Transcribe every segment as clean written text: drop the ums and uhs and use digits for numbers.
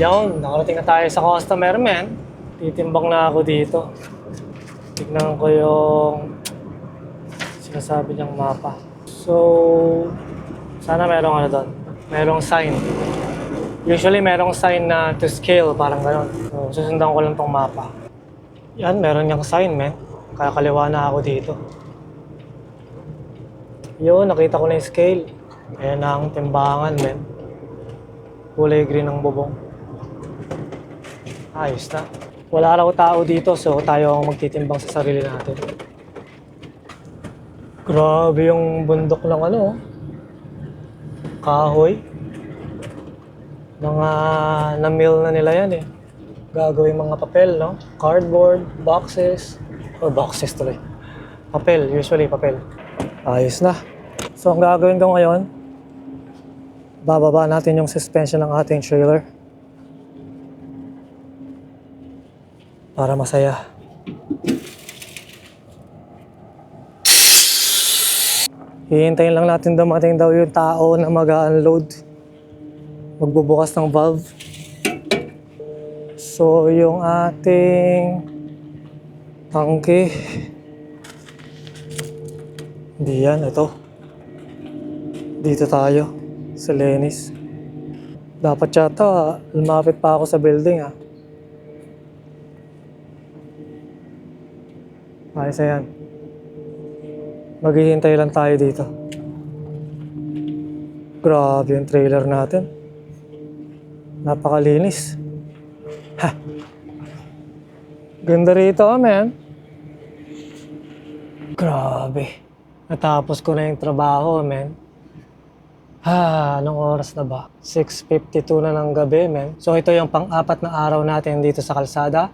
Yan, nakarating na tayo sa customer, man. Titimbang na ako dito. Tignan ko yung sinasabi niyang mapa. So, sana merong ano doon. Merong sign. Usually merong sign na to scale, parang gano'n. So, susundan ko lang tong mapa. Yan, meron niyang sign, man. Kakaliwa na ako dito. Yun, nakita ko na yung scale. Ayan na ang timbangan, man. Kulay green ang bubong. Ayos na. Wala raw tao dito, so tayo ang magtitimbang sa sarili natin. Grabe yung bundok ng ano, kahoy. Mga na-mill na nila yan eh. Gagawin mga papel, no? Cardboard, boxes, or boxes tuloy. Papel, usually papel. Ayos na. So ang gagawin ko ngayon, bababa natin yung suspension ng ating trailer. Para masaya. Hihintayin lang natin dumating daw yung tao na mag-unload. Magbubukas ng valve. So yung ating tangke. Hindi yan, ito. Dito tayo, sa Lenis. Dapat yata, lumapit pa ako sa building ah. Ayos na yan. Maghihintay lang tayo dito. Grabe yung trailer natin. Napakalinis. Ha! Ganda rito, man. Grabe. Natapos ko na yung trabaho, man. Ha, anong oras na ba? 6:52 na ng gabi, man. So ito yung pang-apat na araw natin dito sa kalsada.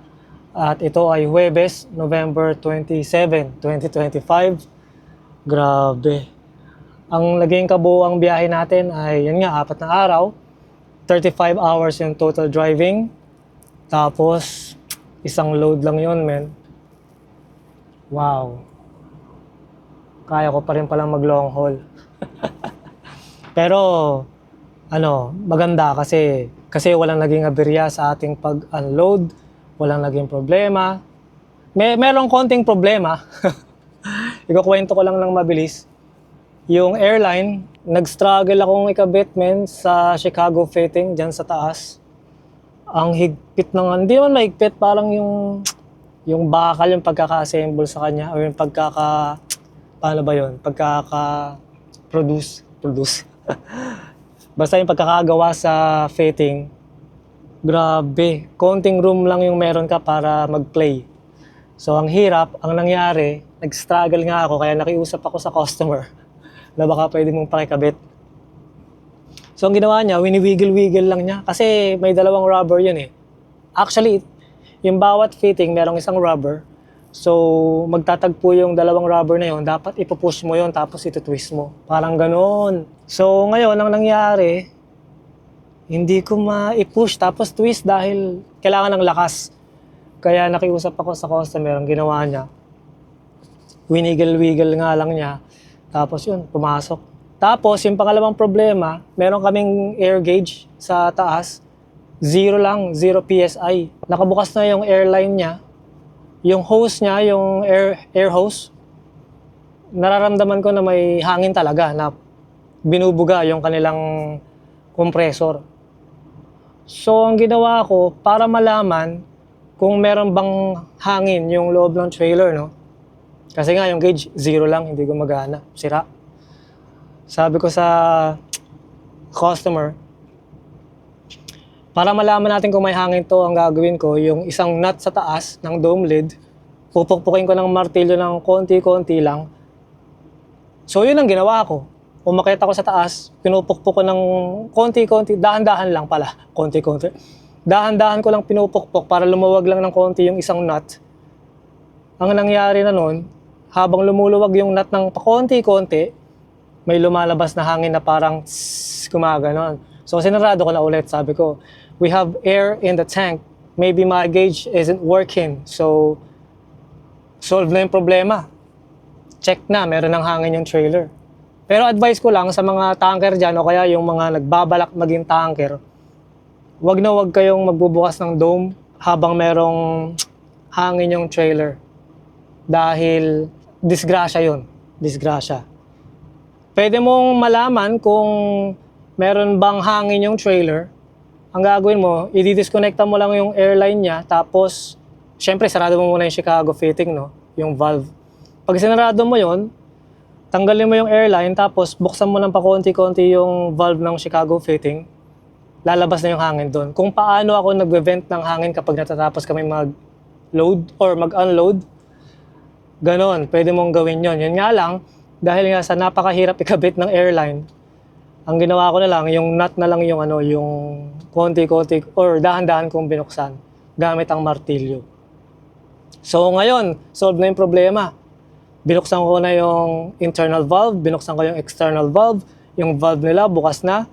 At ito ay Huwebes, November 27, 2025. Grabe. Ang naging kabuuang biyahe natin ay, yan nga, 4 na araw. 35 hours yung total driving. Tapos, isang load lang yun, men. Wow. Kaya ko pa rin palang mag-long haul. Pero, maganda kasi walang naging aberya sa ating pag-unload. Walang naging problema. Merong konting problema. Ikukwento ko lang ng mabilis. Yung airline, nag-struggle akong ikabit, men, sa Chicago fitting, dyan sa taas. Ang higpit ng, hindi naman mahigpit, parang yung bakal, yung pagkaka-assemble sa kanya, or yung paano ba yun? Produce. Basta yung pagkakagawa sa fitting, grabe, konting room lang yung meron ka para mag-play. So ang hirap, ang nangyari, nag-struggle nga ako kaya nakiusap ako sa customer na baka pwede mong pakikabit. So ang ginawa niya, wini-wiggle-wiggle lang niya kasi may dalawang rubber yun eh. Actually, yung bawat fitting merong isang rubber. So magtatagpo yung dalawang rubber na yun, dapat ipupush mo yun tapos ito-twist mo. Parang ganoon. So ngayon, ang nangyari, hindi ko ma-push tapos twist dahil kailangan ng lakas. Kaya nakiusap ako sa customer, ang ginawa niya, winiggle-wiggle nga lang niya. Tapos yun, pumasok. Tapos yung pangalawang problema, meron kaming air gauge sa taas. 0 lang, 0 PSI. Nakabukas na yung airline niya. Yung hose niya, yung air hose, nararamdaman ko na may hangin talaga na binubuga yung kanilang compressor. So, ang ginawa ko, para malaman kung meron bang hangin yung loob ng trailer, no? Kasi nga, yung gauge, 0 lang, hindi gumagana, sira. Sabi ko sa customer, para malaman natin kung may hangin to, ang gagawin ko, yung isang nut sa taas ng dome lid, pupukpukin ko ng martilyo ng konti-konti lang. So, yun ang ginawa ko. Umakyat ako sa taas, pinupukpuk ko ng konti-konti, dahan-dahan lang pala, konti-konti. Dahan-dahan ko lang pinupukpok para lumuwag lang ng konti yung isang nut. Ang nangyari na nun, habang lumuluwag yung nut ng pakonti-konti, may lumalabas na hangin na parang gumaganon. So sinarado ko na ulit, sabi ko, we have air in the tank, maybe my gauge isn't working, so solve na yung problema. Check na, meron ng hangin yung trailer. Pero advice ko lang sa mga tanker dyan o kaya yung mga nagbabalak maging tanker, wag na wag kayong magbubukas ng dome habang merong hangin yung trailer. Dahil disgrasya yun. Disgrasya. Pwede mong malaman kung meron bang hangin yung trailer. Ang gagawin mo, i-disconnecta mo lang yung airline niya, tapos, syempre, sarado mo muna yung Chicago fitting, no? Yung valve. Pag sinarado mo yon, tanggalin mo yung airline, tapos buksan mo ng pakonti-konti yung valve ng Chicago fitting, lalabas na yung hangin doon. Kung paano ako nag-vent ng hangin kapag natatapos kami mag-load or mag-unload, ganon, pwede mong gawin yon. Yun nga lang, dahil nga sa napakahirap ikabit ng airline, ang ginawa ko na lang, yung nut na lang yung yung konti-konti or dahan-dahan kong binuksan gamit ang martilyo. So ngayon, solve na yung problema. Binuksan ko na yung internal valve, binuksan ko yung external valve, yung valve nila bukas na.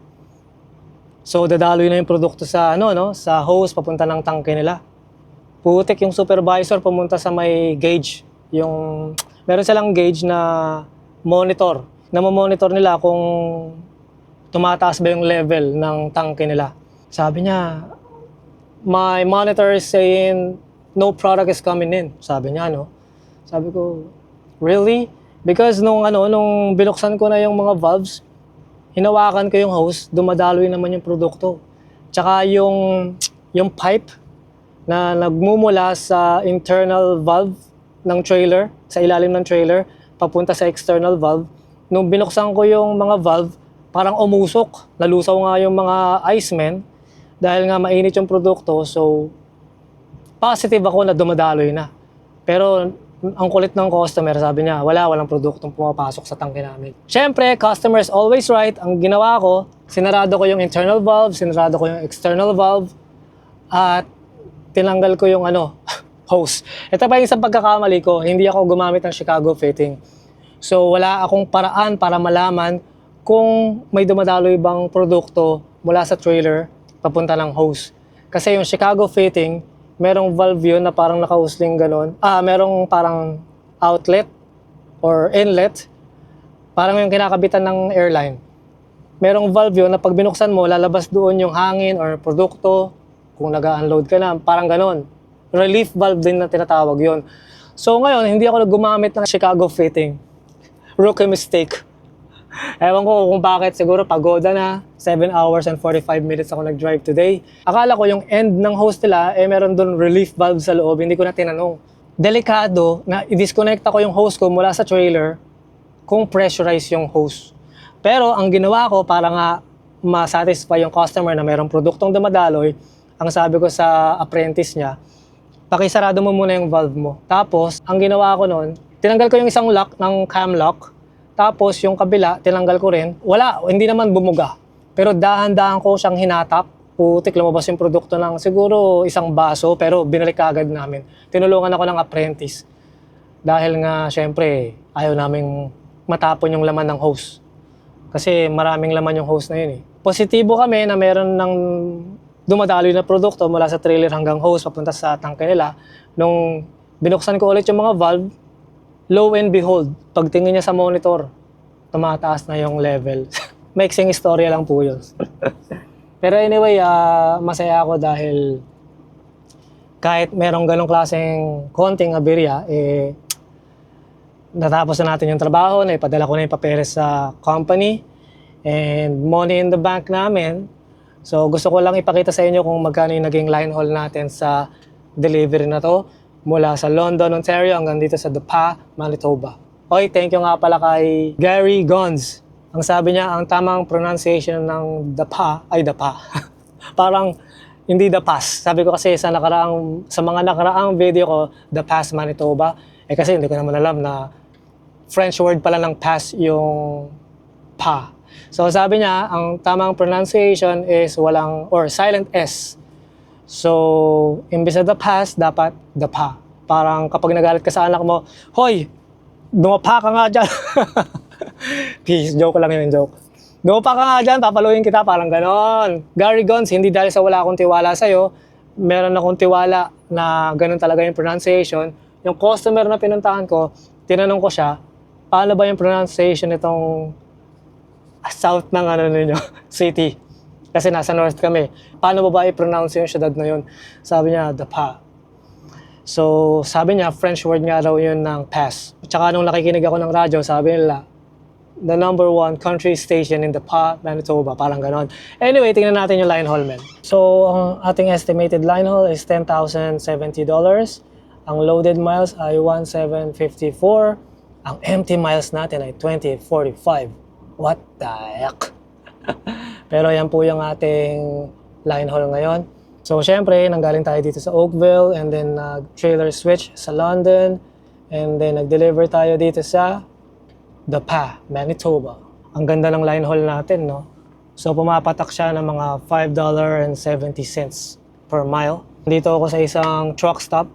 So dadaloy na yung produkto sa sa hose papunta ng tangke nila. Putik yung supervisor pumunta sa may gauge. Yung meron silang gauge na monitor. Na-monitor nila kung tumataas ba yung level ng tangke nila. Sabi niya, my monitor is saying no product is coming in. Sabi niya, no? Sabi ko, really? Because nung binuksan ko na yung mga valves, hinawakan ko yung hose, dumadaloy naman yung produkto. Tsaka yung pipe na nagmumula sa internal valve ng trailer, sa ilalim ng trailer, papunta sa external valve. Nung binuksan ko yung mga valve, parang umusok. Nalusaw nga yung mga icemen dahil nga mainit yung produkto. So, positive ako na dumadaloy na. Pero ang kulit ng customer, sabi niya, walang produktong pumapasok sa tangke namin. Siyempre, customer is always right. Ang ginawa ko, sinarado ko yung internal valve, sinarado ko yung external valve, at tinanggal ko yung hose. Ito pa yung isang pagkakamali ko, hindi ako gumamit ng Chicago fitting. So, wala akong paraan para malaman kung may dumadaloy bang produkto mula sa trailer papunta ng hose. Kasi yung Chicago fitting, merong valve yun na parang naka-hosling ganon. Merong parang outlet or inlet. Parang yung kinakabitan ng airline. Merong valve yun na pag binuksan mo, lalabas doon yung hangin or produkto. Kung nag-unload ka na, parang ganon. Relief valve din na tinatawag yun. So ngayon, hindi ako gumamit ng Chicago fitting. Rookie mistake. Ewan ko kung bakit, siguro pagoda na. 7 hours and 45 minutes ako nag-drive today. Akala ko yung end ng hose nila, meron doon relief valve sa loob, hindi ko na tinanong. Delikado na i-disconnect ako yung hose ko mula sa trailer kung pressurize yung hose. Pero ang ginawa ko para nga ma-satisfy yung customer na merong produktong dumadaloy, ang sabi ko sa apprentice niya, pakisarado mo muna yung valve mo. Tapos, ang ginawa ko noon, tinanggal ko yung isang lock ng cam lock. Tapos yung kabila, tinanggal ko rin. Wala, hindi naman bumuga. Pero dahan-dahan ko siyang hinatap. Putik, lumabas yung produkto ng siguro isang baso, pero binalik agad namin. Tinulungan ako ng apprentice. Dahil nga, syempre, ayaw naming matapon yung laman ng hose. Kasi maraming laman yung hose na yun eh. Positibo kami na meron ng dumadaloy na produkto mula sa trailer hanggang hose papunta sa tangke nila. Nung binuksan ko ulit yung mga valve, lo and behold, pagtingin niya sa monitor, tumataas na yung level. Mixing istorya lang po yun. Pero anyway, masaya ako dahil kahit merong ganong klaseng konting aberya, natapos na natin yung trabaho, naipadala ko na yung papeles sa company, and money in the bank namin. So gusto ko lang ipakita sa inyo kung magkano yung naging line haul natin sa delivery na to. Mula sa London, Ontario hanggang dito sa DePa, Manitoba. Okay, thank you nga pala kay Gary Gons. Ang sabi niya, ang tamang pronunciation ng DePa ay DePa. Parang hindi DePas. Sabi ko kasi sa mga nakaraang video ko, DePa, Manitoba. Kasi hindi ko naman alam na French word pala ng pass yung pa. So sabi niya, ang tamang pronunciation is silent S. So, imbes na the past, dapat the pa. Parang kapag nagalit ka sa anak mo, hoy, dumapa ka nga dyan. Peace, joke lang yun, joke. Dumapa ka nga dyan, papaluin kita, parang ganon. Gary Gons, hindi dahil sa wala akong tiwala sa'yo, meron akong tiwala na ganon talaga yung pronunciation. Yung customer na pinuntahan ko, tinanong ko siya, paano ba yung pronunciation nitong south ng ninyo, city? Kasi nasa north kami. Paano ba i-pronounce yung syudad na yun? Sabi niya, The Pa. So, sabi niya, French word nga daw yun ng pass. At saka nung nakikinig ako ng radyo, sabi nila, the number 1 country station in The Pa, Manitoba. Parang ganon. Anyway, tingnan natin yung line haul, men. So, ang ating estimated line haul is $10,070. Ang loaded miles ay 1,754. Ang empty miles natin ay 2,045. What the heck? Pero yan po yung ating line haul ngayon. So, syempre, nanggaling tayo dito sa Oakville and then trailer switch sa London and then nag-deliver tayo dito sa The Pa, Manitoba. Ang ganda ng line haul natin, no? So, pumapatak siya ng mga $5.70 per mile. Dito ako sa isang truck stop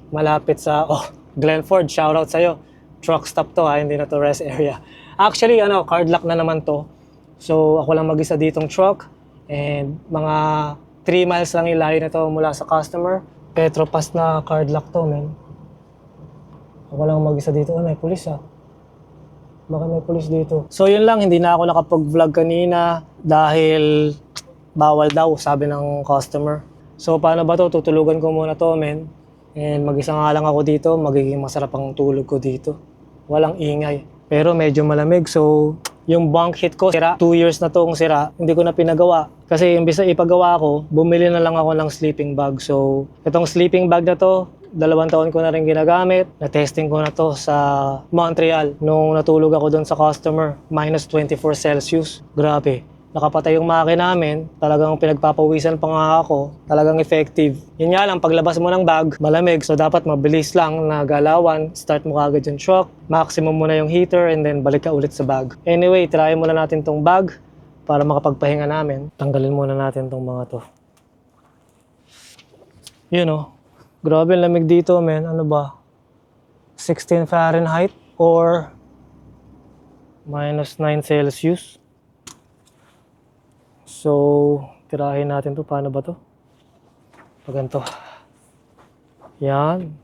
malapit sa, Glenford, shoutout sa'yo. Truck stop to ha, hindi na to rest area. Actually, card lock na naman to. So, ako lang mag-isa ditong truck. And mga 3 miles lang yung layo na to mula sa customer. Petropass na card lock to, men. Ako lang mag-isa dito. May pulis ha. Baka may pulis dito. So, yun lang. Hindi na ako nakapag-vlog kanina dahil bawal daw, sabi ng customer. So, paano ba to? Tutulugan ko muna to, men. And mag-isa nga lang ako dito, magiging masarap ang tulog ko dito. Walang ingay. Pero medyo malamig, so yung bunk heat ko, sira. 2 years na tong sira, hindi ko na pinagawa. Kasi imbis na ipagawa ko, bumili na lang ako ng sleeping bag. So, itong sleeping bag na to, 2 taon ko na rin ginagamit. Na-testing ko na to sa Montreal. Nung natulog ako doon sa customer, minus 24 Celsius. Grabe. Nakapatay yung makina namin, talagang pinagpapawisan pa nga ako, talagang effective. Yun nga lang, paglabas mo ng bag, malamig, so dapat mabilis lang na galawan, start mo kagad yung truck, maximum mo na yung heater, and then balik ka ulit sa bag. Anyway, try muna natin tong bag para makapagpahinga namin. Tanggalin muna natin tong mga to. Yun grabe lamig dito, men. Ano ba? 16 Fahrenheit or minus 9 Celsius. So, tirahin natin to. Paano ba to? Paganto. Yan.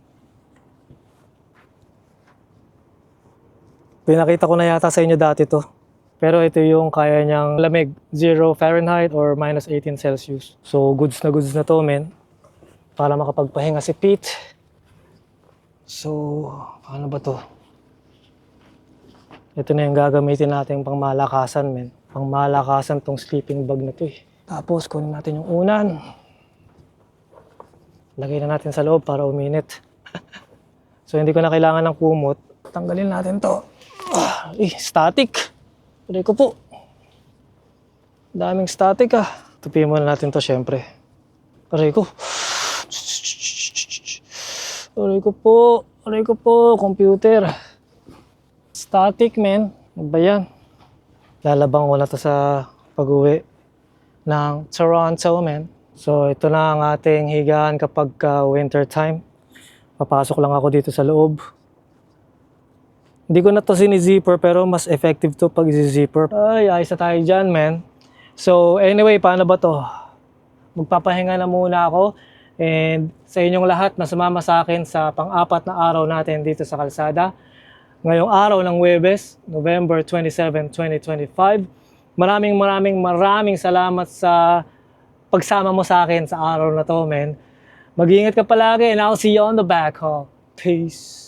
Pinakita ko na yata sa inyo dati to. Pero ito yung kaya niyang lamig. 0 Fahrenheit or minus 18 Celsius. So, goods na to, men. Para makapagpahinga si Pete. So, paano ba to? Ito na yung gagamitin natin pang malakasan, men. Pang malakasan tong sleeping bag na to eh. Tapos, kunin natin yung unan. Lagay na natin sa loob para uminit. So, hindi ko na kailangan ng kumot. Tanggalin natin to. Static. Aray ko po. Daming static Tupiin muna natin to, syempre. Aray ko. Aray ko po, computer. Static, man. Ano ba yan? Lalabang ko na to sa pag-uwi ng Toronto, man. So, ito na ang ating higaan kapag winter time. Papasok lang ako dito sa loob. Hindi ko na to sinizipper pero mas effective to pag i-zipper. Ay, ayos na tayo dyan, man. So, anyway, paano ba to? Magpapahinga na muna ako. And sa inyong lahat na sumama sa akin sa pang-apat na araw natin dito sa kalsada. Ngayong araw ng Huwebes, November 27, 2025. Maraming salamat sa pagsama mo sa akin sa araw na to, men. Mag-iingat ka palagi and I'll see you on the back, Peace.